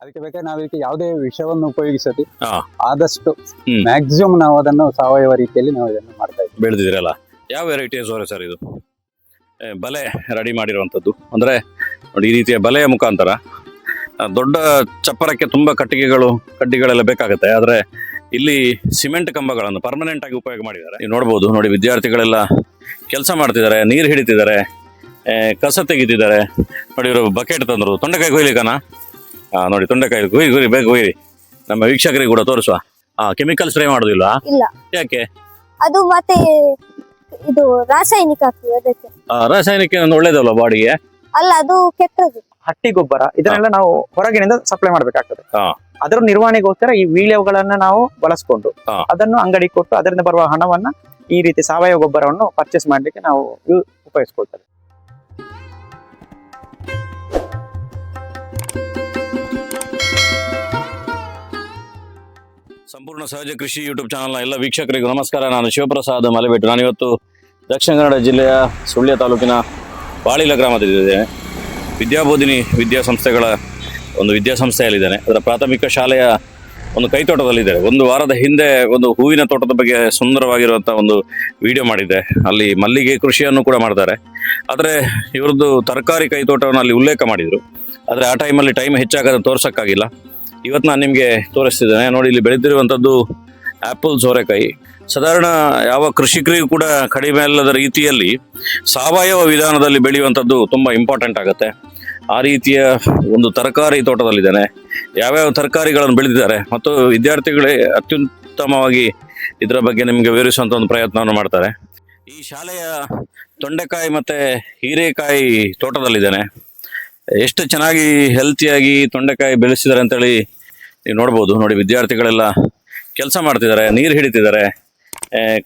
ಅದಕ್ಕೆ ಬೇಕಾದ್ರೆ ನಾವು ಇದಕ್ಕೆ ಯಾವುದೇ ವಿಷವನ್ನು ಉಪಯೋಗಿಸದೆ ಹಾ. ಆದಷ್ಟು ಹ್ಮ್. ಮ್ಯಾಕ್ಸಿಮಮ್ ನಾವು ಅದನ್ನು ಸಾವಯವ ರೀತಿಯಲ್ಲಿ ನಾವು ಇದನ್ನು ಮಾಡ್ತಾ ಇದ್ದೀವಿ. ಬೆಳೆದಿದ್ದೀರಲ್ಲ, ಯಾವ ವೆರೈಟಿ ಸೋರೆ ಸರ್ ಇದು? ಬಲೆ ರೆಡಿ ಮಾಡಿರುವಂಥದ್ದು ಅಂದ್ರೆ ನೋಡಿ, ಈ ರೀತಿಯ ಬಲೆಯ ಮುಖಾಂತರ ದೊಡ್ಡ ಚಪ್ಪರಕ್ಕೆ ತುಂಬಾ ಕಡ್ಡಿಗಳೆಲ್ಲ ಬೇಕಾಗುತ್ತೆ. ಆದ್ರೆ ಇಲ್ಲಿ ಸಿಮೆಂಟ್ ಕಂಬಗಳನ್ನು ಪರ್ಮನೆಂಟ್ ಆಗಿ ಉಪಯೋಗ ಮಾಡಿದ್ದಾರೆ. ನೀವು ನೋಡ್ಬೋದು, ನೋಡಿ ವಿದ್ಯಾರ್ಥಿಗಳೆಲ್ಲ ಕೆಲಸ ಮಾಡ್ತಿದ್ದಾರೆ, ನೀರು ಹಿಡಿತಿದ್ದಾರೆ, ಕಸ ತೆಗಿತಿದ್ದಾರೆ. ನೋಡಿ ಇವರು ಬಕೆಟ್ ತಂದರು, ತೊಂಡೆಕಾಯಿ ಕೊಯ್ಲಿಕ್ಕನ ನೋಡಿ ತೊಂಡೆಕಾಯಿ ಗುರಿ ಬೇಗ ಕೊಯ್ರಿ, ನಮ್ಮ ವೀಕ್ಷಕರಿಗೆ ಕೂಡ ತೋರಿಸುವ. ಕೆಮಿಕಲ್ ಸ್ಪ್ರೇ ಮಾಡೋದಿಲ್ಲ? ಇಲ್ಲ. ಯಾಕೆ? ಅದು ಮತ್ತೆ ಇದು ರಾಸಾಯನಿಕ ಆಗ್ತದೆ ಅದಕ್ಕೆ. ರಾಸಾಯನಿಕ ಒಂದು ಒಳ್ಳೇದಲ್ಲ ಬಾಡಿಗೆ? ಅಲ್ಲ, ಅದು ಕೆಟ್ಟದ್ದು. ಹಟ್ಟಿ ಗೊಬ್ಬರ ಇದನ್ನೆಲ್ಲ ನಾವು ಹೊರಗಿನಿಂದ ಸಪ್ಲೈ ಮಾಡ್ಬೇಕಾಗ್ತದೆ. ಹಾ. ಅದರ ನಿರ್ವಹಣೆಗೋಸ್ಕರ ಈ ವೀಳ್ಯಗಳನ್ನ ನಾವು ಬಳಸ್ಕೊಂಡು ಹಾ. ಅದನ್ನು ಅಂಗಡಿ ಕೊಟ್ಟು ಅದರಿಂದ ಬರುವ ಹಣವನ್ನ ಈ ರೀತಿ ಸಾವಯವ ಗೊಬ್ಬರವನ್ನು ಪರ್ಚೇಸ್ ಮಾಡ್ಲಿಕ್ಕೆ ನಾವು ಉಪಯೋಗಿಸ್ಕೊಳ್ತೇವೆ. ಸಂಪೂರ್ಣ ಸಹಜ ಕೃಷಿ ಯೂಟ್ಯೂಬ್ ಚಾನಲ್ನ ಎಲ್ಲ ವೀಕ್ಷಕರಿಗೂ ನಮಸ್ಕಾರ. ನಾನು ಶಿವಪ್ರಸಾದ್ ಮಲೆಬೆಟ್ಟು. ನಾನಿವತ್ತು ದಕ್ಷಿಣ ಕನ್ನಡ ಜಿಲ್ಲೆಯ ಸುಳ್ಯ ತಾಲೂಕಿನ ಬಾಳಿಲ ಗ್ರಾಮದಲ್ಲಿದ್ದೇನೆ. ವಿದ್ಯಾಬೋಧಿನಿ ವಿದ್ಯಾಸಂಸ್ಥೆಗಳ ಒಂದು ವಿದ್ಯಾಸಂಸ್ಥೆಯಲ್ಲಿದ್ದೇನೆ. ಅದರ ಪ್ರಾಥಮಿಕ ಶಾಲೆಯ ಒಂದು ಕೈತೋಟದಲ್ಲಿದ್ದೇನೆ. ಒಂದು ವಾರದ ಹಿಂದೆ ಒಂದು ಹೂವಿನ ತೋಟದ ಬಗ್ಗೆ ಸುಂದರವಾಗಿರುವಂಥ ಒಂದು ವಿಡಿಯೋ ಮಾಡಿದ್ದೆ. ಅಲ್ಲಿ ಮಲ್ಲಿಗೆ ಕೃಷಿಯನ್ನು ಕೂಡ ಮಾಡ್ತಾರೆ. ಆದರೆ ಇವರದ್ದು ತರಕಾರಿ ಕೈತೋಟವನ್ನು ಅಲ್ಲಿ ಉಲ್ಲೇಖ ಮಾಡಿದರು. ಆದರೆ ಆ ಟೈಮಲ್ಲಿ ಟೈಮ್ ಹೆಚ್ಚಾಗದೆ ತೋರ್ಸೋಕ್ಕಾಗಿಲ್ಲ. ಇವತ್ತು ನಾನು ನಿಮಗೆ ತೋರಿಸ್ತಿದ್ದೇನೆ. ನೋಡಿ, ಇಲ್ಲಿ ಬೆಳೆದಿರುವಂಥದ್ದು ಆ್ಯಪಲ್ ಸೋರೆಕಾಯಿ. ಸಾಧಾರಣ ಯಾವ ಕೃಷಿಕರಿಗೂ ಕೂಡ ಕಡಿಮೆ ಅಲ್ಲದ ರೀತಿಯಲ್ಲಿ ಸಾವಯವ ವಿಧಾನದಲ್ಲಿ ಬೆಳೆಯುವಂಥದ್ದು ತುಂಬ ಇಂಪಾರ್ಟೆಂಟ್ ಆಗುತ್ತೆ. ಆ ರೀತಿಯ ಒಂದು ತರಕಾರಿ ತೋಟದಲ್ಲಿದ್ದಾನೆ. ಯಾವ್ಯಾವ ತರಕಾರಿಗಳನ್ನು ಬೆಳೆದಿದ್ದಾರೆ ಮತ್ತು ವಿದ್ಯಾರ್ಥಿಗಳೇ ಅತ್ಯುತ್ತಮವಾಗಿ ಇದರ ಬಗ್ಗೆ ನಿಮಗೆ ವಿವರಿಸುವಂಥ ಒಂದು ಪ್ರಯತ್ನವನ್ನು ಮಾಡ್ತಾರೆ. ಈ ಶಾಲೆಯ ತೊಂಡೆಕಾಯಿ ಮತ್ತು ಹೀರೆಕಾಯಿ ತೋಟದಲ್ಲಿದ್ದಾನೆ. ಎಷ್ಟು ಚೆನ್ನಾಗಿ ಹೆಲ್ತಿಯಾಗಿ ತೊಂಡೆಕಾಯಿ ಬೆಳೆಸಿದ್ದಾರೆ ಅಂತೇಳಿ ನೀವು ನೋಡ್ಬೋದು. ನೋಡಿ ವಿದ್ಯಾರ್ಥಿಗಳೆಲ್ಲ ಕೆಲಸ ಮಾಡ್ತಿದ್ದಾರೆ, ನೀರು ಹಿಡಿತಿದ್ದಾರೆ,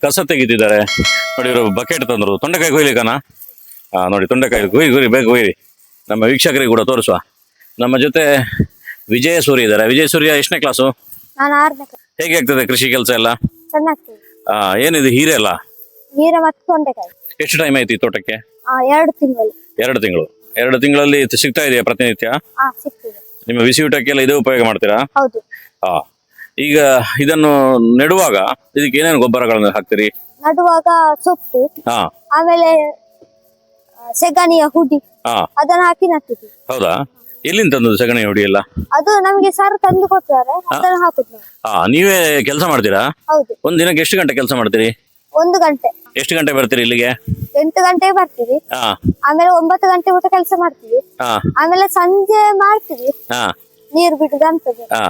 ಕಸ ತೆಗಿತಿದ್ದಾರೆ. ನೋಡಿ ಇವರು ಬಕೆಟ್ ತಂದರು, ತೊಂಡೆಕಾಯಿ ಕೊಯ್ಲಿಕ್ಕನ ನೋಡಿ ತೊಂಡೆಕಾಯಿ ಗುರಿ ಬೇಗ ಕೊಯ್ರಿ, ನಮ್ಮ ವೀಕ್ಷಕರಿಗೆ ಕೂಡ ತೋರಿಸುವ. ನಮ್ಮ ಜೊತೆ ವಿಜಯ ಸೂರ್ಯ ಇದ್ದಾರೆ. ವಿಜಯ ಸೂರ್ಯ ಎಷ್ಟನೇ ಕ್ಲಾಸು? ನಾನು 6ನೇ ಕ್ಲಾಸ್. ಹೇಗೆ ಆಗ್ತದೆ ಕೃಷಿ ಕೆಲಸ ಎಲ್ಲ? ಚೆನ್ನಾಗ್ತದೆ. ಏನಿದೆ ಹೀರೆ ಅಲ್ಲ? ಹೀರೆ ಮತ್ತು ತೊಂಡೆಕಾಯಿ. ಎಷ್ಟು ಟೈಮ್ ಆಯ್ತು ಈ ತೋಟಕ್ಕೆ? 2 ತಿಂಗಳು. 2 ತಿಂಗಳು. 2 ತಿಂಗಳಲ್ಲಿ ಸಿಗ್ತಾ ಇದೆಯಾ ಪ್ರತಿನಿತ್ಯ? ಸಿಗ್ತದೆ. ನಿಮ್ಮ ಬಿಸಿ ಊಟಕ್ಕೆಲ್ಲ ಇದೇ ಉಪಯೋಗ ಮಾಡ್ತೀರಾ? ಹೌದು. ಈಗ ಇದನ್ನು ನೆಡುವಾಗ ಇದಕ್ಕೆ ಏನೇನು ಗೊಬ್ಬರಗಳನ್ನು ಹಾಕ್ತೀರಿ? ನಡುವಾಗ ಸೊಪ್ಪು, ಹಾ, ಆಮೇಲೆ ಸೆಗಣಿಯ ಹುಡಿ, ಹಾ. ಅದನ್ನ ಹಾಕಿ ನಟ್ಟಿದ್ವಿ. ಹೌದಾ? ಎಲ್ಲಿಂದ ತಂದದ್ದು ಸಗಣಿ ಹುಡಿ ಎಲ್ಲ? ಅದು ನಮಗೆ ಸರ್ ತಂದು ಕೊಡ್ತಾರೆ, ಅದನ್ನ ಹಾಕುದು ನಾವು. ನೀವೇ ಕೆಲಸ ಮಾಡ್ತೀರಾ? ಹೌದು. ಒಂದ್ ದಿನಕ್ಕೆ ಎಷ್ಟು ಗಂಟೆ ಕೆಲಸ ಮಾಡ್ತೀರಿ? 1 ಗಂಟೆ. ಎಷ್ಟು ಗಂಟೆ ಬರ್ತೀರಿ ಇಲ್ಲಿಗೆ? 8 ಗಂಟೆಗೆ ಬರ್ತೀವಿ. ಹಾ, ಆಮೇಲೆ 9 ಗಂಟೆ ಊಟ ಕೆಲಸ ಮಾಡ್ತೀವಿ. ಹಾ, ಆಮೇಲೆ ಸಂಜೆ ಮಾಡ್ತೀವಿ, ಹಾ, ನೀರು ಬಿಡುದು ಅಂತದ್ದು. ಹಾ.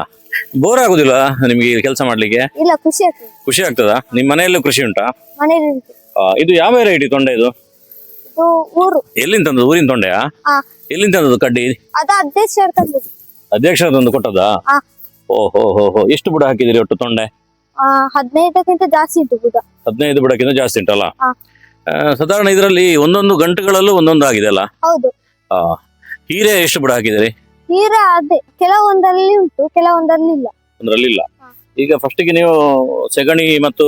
ಬೋರ್ ಆಗುದಿಲ್ಲ ನಿಮ್ಗೆ ಕೆಲಸ ಮಾಡ್ಲಿಕ್ಕೆ? ಇಲ್ಲ, ಖುಷಿ ಆಗ್ತದೆ. ಖುಷಿ ಆಗ್ತದಾ? ನಿಮ್ ಮನೆಯಲ್ಲೂ ಕೃಷಿ ಉಂಟಾ? ಮನೇಲಿ ಉಂಟು. ಇದು ಯಾವ ವೆರೈಟಿ ತೊಂಡೆ ಇದು? ಇದು ಊರು. ಎಲ್ಲಿಂದ ತಂದದ್ದು? ಊರಿನ ತೊಂಡೆಯಾ? ಹಾ. ಎಲ್ಲಿಂದ ತಂದದ್ದು ಕಡ್ಡಿ? ಅದ ಅಧ್ಯಕ್ಷರು ತಂದದ್ದು. ಅಧ್ಯಕ್ಷರ ತಂದು ಕೊಟ್ಟದಾ? ಹಾ. ಓಹೋ. ಎಷ್ಟು ಬುಡ ಹಾಕಿದಿರಿ ಒಟ್ಟು ತೊಂಡೆ? 15ಕ್ಕಿಂತ ಜಾಸ್ತಿ ಉಂಟು ಬುಡ. 15 ಬುಡಕ್ಕಿಂತ ಜಾಸ್ತಿ ಉಂಟಲ್ಲ? ಹಾ. ಸಾಧಾರಣ ಇದರಲ್ಲಿ ಒಂದೊಂದು ಗಂಟುಗಳಲ್ಲೂ ಒಂದೊಂದು ಆಗಿದೆ ಅಲ್ಲ? ಹೌದು. ಹೀರೆ ಎಷ್ಟು ಬುಡ ಹಾಕಿದಿರಿ? ಹೀರೆ ಅದೇ ಕೆಲವೊಂದರಲ್ಲಿ ಉಂಟು, ಕೆಲವೊಂದರಲ್ಲಿ ಇಲ್ಲ. ಒಂದರಲ್ಲಿ ಇಲ್ಲ. ಹಾ. ಈಗ ಫಸ್ಟಿಗೆ ನೀವು ಸೆಗಣಿ ಮತ್ತು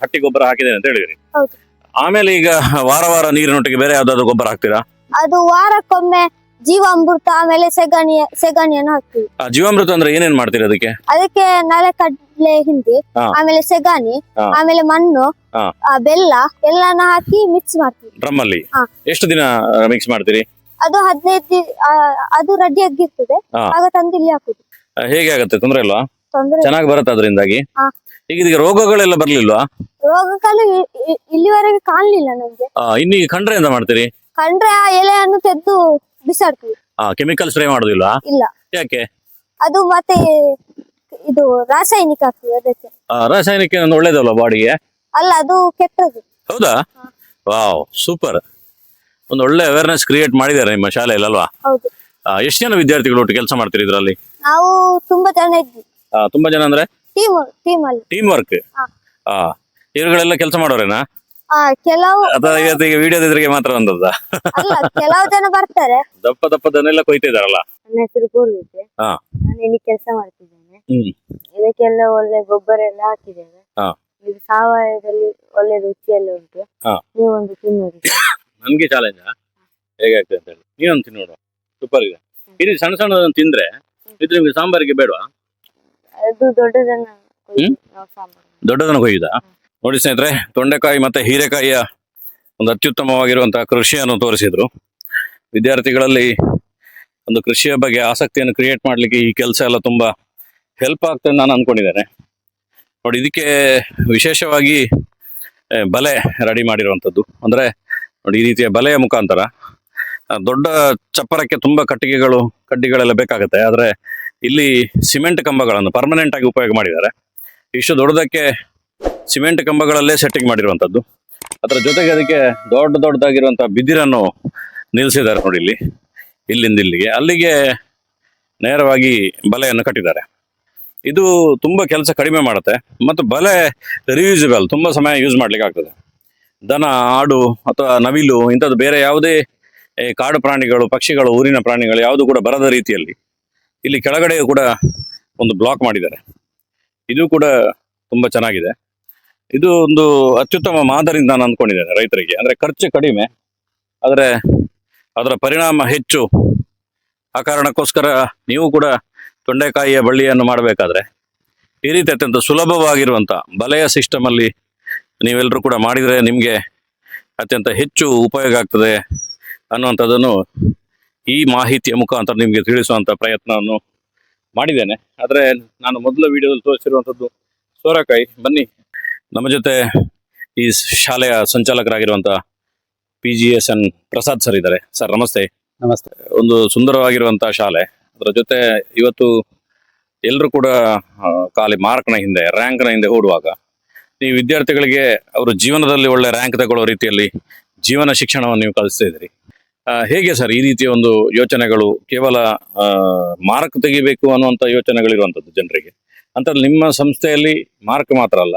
ಹಟ್ಟಿ ಗೊಬ್ಬರ ಹಾಕಿದ್ದೇನೆ ಅಂತ ಹೇಳಿದ್ರಿ. ಹೌದು. ಆಮೇಲೆ ಈಗ ವಾರ ನೀರಿನೊಟ್ಟಿಗೆ ಬೇರೆ ಯಾವ್ದಾದ್ರು ಗೊಬ್ಬರ ಹಾಕ್ತೀರಾ? ಅದು ವಾರಕ್ಕೊಮ್ಮೆ ಜೀವಾಮೃತ, ಆಮೇಲೆ ಸೆಗಣಿಯನ್ನು ಹಾಕ್ತೀವಿ. ಜೀವಾಮೃತ ಅಂದ್ರೆ ಏನೇನ್ ಮಾಡ್ತೀರಿ ಅದಕ್ಕೆ? ಅದಕ್ಕೆ ನಲೆ ಕಡ್ಲೆ ಹಿಂಡಿ, ಹಾ. ಆಮೇಲೆ ಸೆಗಣಿ, ಹಾ. ಆಮೇಲೆ ಮಣ್ಣು, ಹಾ. ಬೆಲ್ಲ ಎಲ್ಲಾನ ಹಾಕಿ ಮಿಕ್ಸ್ ಮಾಡ್ತೀವಿ. ಡ್ರಮ್ ಅಲ್ಲಿ ಹಾ. ಎಷ್ಟು ದಿನ ಮಿಕ್ಸ್ ಮಾಡ್ತೀರಿ? ಅದು 15 ಅದು ರೆಡಿ ಆಗಿರ್ತದೆ. ಹಾ. ಆಗ ತಂದು ಇಲ್ಲಿ ಹಾಕುದು. ಹೇಗೆ ಆಗತ್ತೆ? ತೊಂದ್ರೆ ಇಲ್ವಾ? ತೊಂದ್ರೆ ಚೆನ್ನಾಗಿ ಬರುತ್ತೆ ಅದರಿಂದಾಗಿ? ಹಾ. ಈಗ ಇದಕ್ಕೆ ರೋಗಗಳೆಲ್ಲ ಬರ್ಲಿಲ್ವಾ? ರೋಗಕಾಲ ಇಲ್ಲಿವರೆಗೆ ಕಾಣ್ಲಿಲ್ಲ ನಮ್ಗೆ. ಇನ್ನು ಕಂಡ್ರೆ ಎಂತ ಮಾಡ್ತೀರಿ? ಕಂಡ್ರೆ ಆ ಎಲೆಯನ್ನು ತೆಗೆದು ಬಿಸಾಡ್ತೀವಿ. Chemical spray ಮಾಡುದಿಲ್ವಾ? ಇಲ್ಲ. ಯಾಕೆ? ಅದು ಮತ್ತೆ ಇದು ರಾಸಾಯನಿಕ ಆಗ್ತದೆ ಅದಕ್ಕೆ. ರಾಸಾಯನಿಕ ಒಂದು ಒಳ್ಳೇದಲ್ಲ ಬಾಡಿಗೆ? ಅಲ್ಲ, ಅದು ಕೆಟ್ಟದ್ದು. ಹೌದಾ? Wow, super. ಒಂದು ಒಳ್ಳೆ ಅವೇರ್ನೆಸ್ ಕ್ರಿಯೇಟ್ ಮಾಡಿದ್ದಾರೆ ನಿಮ್ಮ ಶಾಲೆಯಲ್ಲಿ ಅಲ್ವಾ? ಹೌದು. ಎಷ್ಟು ಜನ ವಿದ್ಯಾರ್ಥಿಗಳು ಒಟ್ಟು ಕೆಲಸ ಮಾಡ್ತೀರಿ ಇದರಲ್ಲಿ? ನಾವು ತುಂಬಾ ಜನ ಇದ್ವಿ. ತುಂಬಾ ಜನ ಅಂದ್ರೆ ಟೀಮ್ ಅಲ್ಲಿ. Team work. ಹಾ. ಇವರುಗಳೆಲ್ಲ ಕೆಲಸ ಮಾಡೋರೇನಾ? ಕೆಲವು ಅಥವಾ ಇವತ್ತಿಗೆ ವಿಡಿಯೋದ ಎದುರಿಗೆ ಮಾತ್ರ ಬಂದದ್ದ? ಅಲ್ಲ, ಕೆಲವು ಜನ ಬರ್ತಾರೆ. ದಪ್ಪದನ್ನೆಲ್ಲ ಕೊಯ್ತಿದಾರಲ್ಲ? ನನ್ನ ಹೆಸರು ಪೂರ್ವಿತೆ. ಹಾ. ನಾನು ಇಲ್ಲಿ ಕೆಲಸ ಮಾಡ್ತಿದ್ದೇನೆ. ಹ್ಮ್. ಇದಕ್ಕೆಲ್ಲ ಒಳ್ಳೆ ಗೊಬ್ಬರ ಎಲ್ಲ ಹಾಕಿದ್ದೇನೆ. ಹಾ. ಇದು ಸಾವಯವದಲ್ಲಿ ಒಳ್ಳೆ ರುಚಿಯಲ್ಲಿ ಉಂಟು. ಹಾ. ನೀವೊಂದು ತಿನ್ನೋದು. ನನ್ಗೆ ಚಾಲೆಂಜ್ ಹೇಗಾಗ್ತದೆ ಅಂತ ಹೇಳಿ ನೀವೊಂದು ತಿನ್ನೋಡು. ಸೂಪರ್ ಇದೆ. ಇದು ಸಣ್ಣ ತಿಂದ್ರೆ ಇದು ನಿಮ್ಗೆ ಸಾಂಬಾರಿಗೆ ಬೇಡವಾ? ಅದು ದೊಡ್ಡದನ್ನ ಕೊಯ್ದು ನಾವು ಸಾಂಬಾರು ದೊಡ್ಡದನ್ನು ಕೊಯ್ಯುದಾ? ನೋಡಿ ಸ್ನೇಹಿತರೆ, ತೊಂಡೆಕಾಯಿ ಮತ್ತೆ ಹೀರೆಕಾಯಿಯ ಒಂದು ಅತ್ಯುತ್ತಮವಾಗಿರುವಂತಹ ಕೃಷಿಯನ್ನು ತೋರಿಸಿದ್ರು. ವಿದ್ಯಾರ್ಥಿಗಳಲ್ಲಿ ಒಂದು ಕೃಷಿಯ ಬಗ್ಗೆ ಆಸಕ್ತಿಯನ್ನು ಕ್ರಿಯೇಟ್ ಮಾಡ್ಲಿಕ್ಕೆ ಈ ಕೆಲಸ ಎಲ್ಲ ತುಂಬಾ ಹೆಲ್ಪ್ ಆಗ್ತದೆ ನಾನು ಅನ್ಕೊಂಡಿದ್ದೇನೆ. ನೋಡಿ, ಇದಕ್ಕೆ ವಿಶೇಷವಾಗಿ ಬಲೆ ರೆಡಿ ಮಾಡಿರುವಂಥದ್ದು. ಅಂದ್ರೆ ನೋಡಿ, ಈ ರೀತಿಯ ಬಲೆಯ ಮುಖಾಂತರ ದೊಡ್ಡ ಚಪ್ಪರಕ್ಕೆ ತುಂಬಾ ಕಡ್ಡಿಗಳೆಲ್ಲ ಬೇಕಾಗುತ್ತೆ. ಆದ್ರೆ ಇಲ್ಲಿ ಸಿಮೆಂಟ್ ಕಂಬಗಳನ್ನು ಪರ್ಮನೆಂಟ್ ಆಗಿ ಉಪಯೋಗ ಮಾಡಿದ್ದಾರೆ. ಇಷ್ಟು ದೊಡ್ಡದಕ್ಕೆ ಸಿಮೆಂಟ್ ಕಂಬಗಳಲ್ಲೇ ಸೆಟ್ಟಿಂಗ್ ಮಾಡಿರುವಂಥದ್ದು. ಅದರ ಜೊತೆಗೆ ಅದಕ್ಕೆ ದೊಡ್ಡದಾಗಿರುವಂತಹ ಬಿದಿರನ್ನು ನಿಲ್ಲಿಸಿದ್ದಾರೆ. ನೋಡಿ, ಇಲ್ಲಿಂದ ಇಲ್ಲಿಗೆ ಅಲ್ಲಿಗೆ ನೇರವಾಗಿ ಬಲೆಯನ್ನು ಕಟ್ಟಿದ್ದಾರೆ. ಇದು ತುಂಬಾ ಕೆಲಸ ಕಡಿಮೆ ಮಾಡುತ್ತೆ ಮತ್ತು ಬಲೆ ರಿಯೂಸಬಲ್, ತುಂಬಾ ಸಮಯ ಯೂಸ್ ಮಾಡ್ಲಿಕ್ಕೆ ಆಗ್ತದೆ. ದನ, ಆಡು ಅಥವಾ ನವಿಲು ಇಂಥದ್ದು ಬೇರೆ ಯಾವುದೇ ಕಾಡು ಪ್ರಾಣಿಗಳು, ಪಕ್ಷಿಗಳು, ಊರಿನ ಪ್ರಾಣಿಗಳು ಯಾವುದು ಕೂಡ ಬರದ ರೀತಿಯಲ್ಲಿ ಇಲ್ಲಿ ಕೆಳಗಡೆ ಕೂಡ ಒಂದು ಬ್ಲಾಕ್ ಮಾಡಿದ್ದಾರೆ. ಇದು ಕೂಡ ತುಂಬಾ ಚೆನ್ನಾಗಿದೆ. ಇದು ಒಂದು ಅತ್ಯುತ್ತಮ ಮಾದರಿ ನಾನು ಅಂದ್ಕೊಂಡಿದ್ದೇನೆ ರೈತರಿಗೆ. ಅಂದ್ರೆ ಖರ್ಚು ಕಡಿಮೆ, ಆದರೆ ಅದರ ಪರಿಣಾಮ ಹೆಚ್ಚು. ಆ ಕಾರಣಕ್ಕೋಸ್ಕರ ನೀವು ಕೂಡ ತೊಂಡೆಕಾಯಿಯ ಬಳ್ಳಿಯನ್ನು ಮಾಡಬೇಕಾದ್ರೆ ಈ ರೀತಿ ಅತ್ಯಂತ ಸುಲಭವಾಗಿರುವಂಥ ಬಲೆಯ ಸಿಸ್ಟಮ್ ಅಲ್ಲಿ ನೀವೆಲ್ಲರೂ ಕೂಡ ಮಾಡಿದರೆ ನಿಮಗೆ ಅತ್ಯಂತ ಹೆಚ್ಚು ಉಪಯೋಗ ಆಗ್ತದೆ ಅನ್ನುವಂಥದ್ದನ್ನು ಈ ಮಾಹಿತಿಯ ಮುಖಾಂತರ ನಿಮಗೆ ತಿಳಿಸುವಂಥ ಪ್ರಯತ್ನವನ್ನು ಮಾಡಿದ್ದೇನೆ. ಆದರೆ ನಾನು ಮೊದಲ ವಿಡಿಯೋದಲ್ಲಿ ತೋರಿಸಿರುವಂಥದ್ದು ಸೋರೆಕಾಯಿ. ಬನ್ನಿ, ನಮ್ಮ ಜೊತೆ ಈ ಶಾಲೆಯ ಸಂಚಾಲಕರಾಗಿರುವಂಥ PGSN ಪ್ರಸಾದ್ ಸರ್ ಇದ್ದಾರೆ. ಸರ್ ನಮಸ್ತೆ. ನಮಸ್ತೆ. ಒಂದು ಸುಂದರವಾಗಿರುವಂತಹ ಶಾಲೆ, ಅದರ ಜೊತೆ ಇವತ್ತು ಎಲ್ಲರೂ ಕೂಡ ಖಾಲಿ ಮಾರ್ಕ್ನ ಹಿಂದೆ, ರ್ಯಾಂಕ್ನ ಹಿಂದೆ ಓಡುವಾಗ ನೀವು ವಿದ್ಯಾರ್ಥಿಗಳಿಗೆ ಅವರು ಜೀವನದಲ್ಲಿ ಒಳ್ಳೆ ರ್ಯಾಂಕ್ ತಗೊಳ್ಳೋ ರೀತಿಯಲ್ಲಿ ಜೀವನ ಶಿಕ್ಷಣವನ್ನು ನೀವು ಕಲಿಸ್ತಾ ಇದ್ದೀರಿ. ಹೇಗೆ ಸರ್ ಈ ರೀತಿಯ ಒಂದು ಯೋಚನೆಗಳು? ಕೇವಲ ಮಾರ್ಕ್ ತೆಗಿಬೇಕು ಅನ್ನುವಂಥ ಯೋಚನೆಗಳಿರುವಂಥದ್ದು ಜನರಿಗೆ. ಅಂತ ನಿಮ್ಮ ಸಂಸ್ಥೆಯಲ್ಲಿ ಮಾರ್ಕ್ ಮಾತ್ರ ಅಲ್ಲ,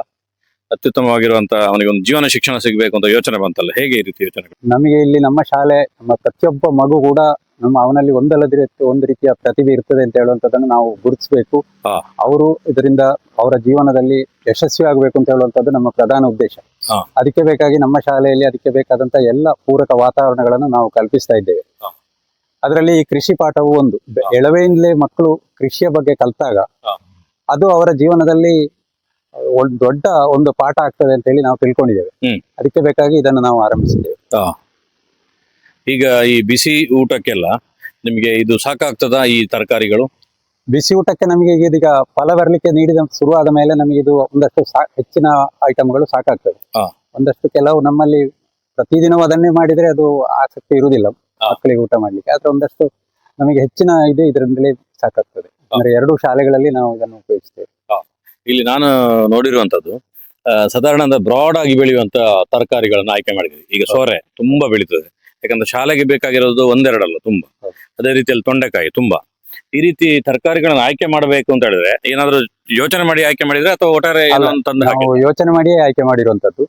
ಅತ್ಯುತ್ತಮವಾಗಿರುವಂತ ಅವನಿಗೆ ಒಂದು ಜೀವನ ಶಿಕ್ಷಣ ಸಿಗಬೇಕು ಅಂತ ಯೋಚನೆ ಬಂತಲ್ಲ, ಹೇಗೆ ಈ ರೀತಿ ಯೋಚನೆ? ನಮಗೆ ಇಲ್ಲಿ ನಮ್ಮ ಶಾಲೆ, ನಮ್ಮ ಪ್ರತಿಯೊಬ್ಬ ಮಗು ಕೂಡ ಅವನಲ್ಲಿ ಒಂದಲ್ಲದ್ರೆ ಒಂದು ರೀತಿಯ ಪ್ರತಿಭೆ ಇರ್ತದೆ ಅಂತ ಹೇಳುವಂಥದ್ದನ್ನು ನಾವು ಗುರುತಿಸಬೇಕು. ಅವರು ಇದರಿಂದ ಅವರ ಜೀವನದಲ್ಲಿ ಯಶಸ್ವಿ ಆಗಬೇಕು ಅಂತ ಹೇಳುವಂಥದ್ದು ನಮ್ಮ ಪ್ರಧಾನ ಉದ್ದೇಶ. ಅದಕ್ಕೆ ಬೇಕಾಗಿ ನಮ್ಮ ಶಾಲೆಯಲ್ಲಿ ಅದಕ್ಕೆ ಬೇಕಾದಂತ ಎಲ್ಲ ಪೂರಕ ವಾತಾವರಣಗಳನ್ನು ನಾವು ಕಲ್ಪಿಸ್ತಾ ಇದ್ದೇವೆ. ಅದರಲ್ಲಿ ಈ ಕೃಷಿ ಪಾಠವು ಒಂದು. ಎಳವೆಯಿಂದಲೇ ಮಕ್ಕಳು ಕೃಷಿಯ ಬಗ್ಗೆ ಕಲ್ತಾಗ ಅದು ಅವರ ಜೀವನದಲ್ಲಿ ದೊಡ್ಡ ಒಂದು ಪಾಠ ಆಗ್ತದೆ ಅಂತ ಹೇಳಿ ನಾವು ತಿಳ್ಕೊಂಡಿದ್ದೇವೆ. ಅದಕ್ಕೆ ಬೇಕಾಗಿ ಇದನ್ನು ನಾವು ಆರಂಭಿಸಿದ್ದೇವೆ. ಈಗ ಈ ಬಿಸಿ ಊಟಕ್ಕೆಲ್ಲ ನಿಮಗೆ ಇದು ಸಾಕಾಗ್ತದ? ಈ ತರಕಾರಿಗಳು ಬಿಸಿ ಊಟಕ್ಕೆ ನಮಗೆ ಇದೀಗ ಫಲ ಬರಲಿಕ್ಕೆ ನೀಡಿದ ಶುರುವಾದ ಮೇಲೆ ನಮಗೆ ಇದು ಒಂದಷ್ಟು ಹೆಚ್ಚಿನ ಐಟಮ್ಗಳು ಸಾಕಾಗ್ತದೆ. ಒಂದಷ್ಟು ಕೆಲವು ನಮ್ಮಲ್ಲಿ ಪ್ರತಿದಿನವೂ ಅದನ್ನೇ ಮಾಡಿದ್ರೆ ಅದು ಆಸಕ್ತಿ ಇರುವುದಿಲ್ಲ ಮಕ್ಕಳಿಗೆ ಊಟ ಮಾಡ್ಲಿಕ್ಕೆ. ಆದ್ರೆ ಒಂದಷ್ಟು ನಮಗೆ ಹೆಚ್ಚಿನ ಇದೆ ಇದರಿಂದಲೇ ಸಾಕಾಗ್ತದೆ. ಅಂದ್ರೆ 2 ಶಾಲೆಗಳಲ್ಲಿ ನಾವು ಇದನ್ನು ಉಪಯೋಗಿಸ್ತೇವೆ. ಇಲ್ಲಿ ನಾನು ನೋಡಿರುವಂತದ್ದು ಸಾಧಾರಣ ಬ್ರಾಡ್ ಆಗಿ ಬೆಳೆಯುವಂತ ತರಕಾರಿಗಳನ್ನ ಆಯ್ಕೆ ಮಾಡಿದ್ವಿ. ಈಗ ಸೋರೆ ತುಂಬಾ ಬೆಳೀತದೆ, ಯಾಕಂದ್ರೆ ಶಾಲೆಗೆ ಬೇಕಾಗಿರೋದು ಒಂದೆರಡಲ್ಲ, ತುಂಬಾ. ಅದೇ ರೀತಿಯಲ್ಲಿ ತೊಂಡೆಕಾಯಿ ತುಂಬಾ. ಈ ರೀತಿ ತರಕಾರಿಗಳನ್ನ ಆಯ್ಕೆ ಮಾಡಬೇಕು ಅಂತ ಹೇಳಿದ್ರೆ ಏನಾದ್ರು ಯೋಚನೆ ಮಾಡಿ ಆಯ್ಕೆ ಮಾಡಿದ್ರೆ ಅಥವಾ ಒಟ್ಟಾರೆ ಯೋಚನೆ ಮಾಡಿ ಆಯ್ಕೆ ಮಾಡಿರುವಂತದ್ದು.